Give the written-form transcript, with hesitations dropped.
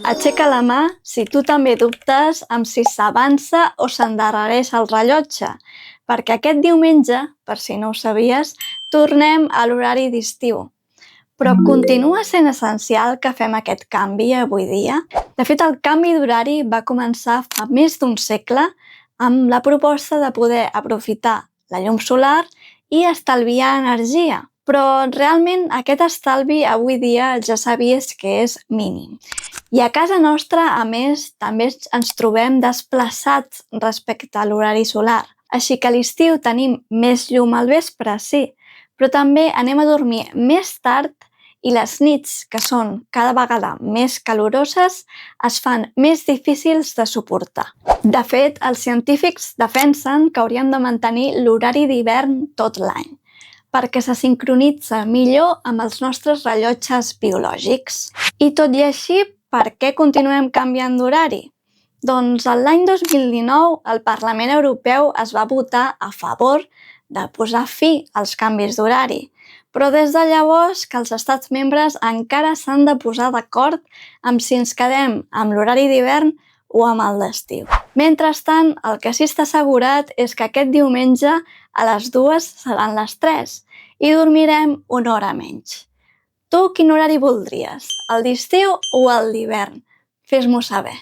Aixeca la mà si tu també dubtes amb si s'avança o s'endarrereix el rellotge, perquè aquest diumenge, per si no ho sabies, tornem a l'horari d'estiu. Però continua sent essencial que fem aquest canvi avui dia? De fet, el canvi d'horari va començar fa més d'un segle amb la proposta de poder aprofitar la llum solar i estalviar energia. Però realment aquest estalvi avui dia ja s'ha vist que és mínim. I a casa nostra, a més, també ens trobem desplaçats respecte a l'horari solar. Així que a l'estiu tenim més llum al vespre, sí, però també anem a dormir més tard i les nits, que són cada vegada més caloroses, es fan més difícils de suportar. De fet, els científics defensen que hauríem de mantenir l'horari d'hivern tot l'any, perquè se sincronitza millor amb els nostres rellotges biològics. I tot i així, per què continuem canviant d'horari? Doncs l'any 2019 el Parlament Europeu es va votar a favor de posar fi als canvis d'horari, però des de llavors que els estats membres encara s'han de posar d'acord amb si ens quedem amb l'horari d'hivern o amb el d'estiu. Mentrestant, el que sí està assegurat és que aquest diumenge a les 2 seran les 3 i dormirem una hora menys. Tu quin horari voldries? El d'estiu o el d'hivern? Fes-m'ho saber.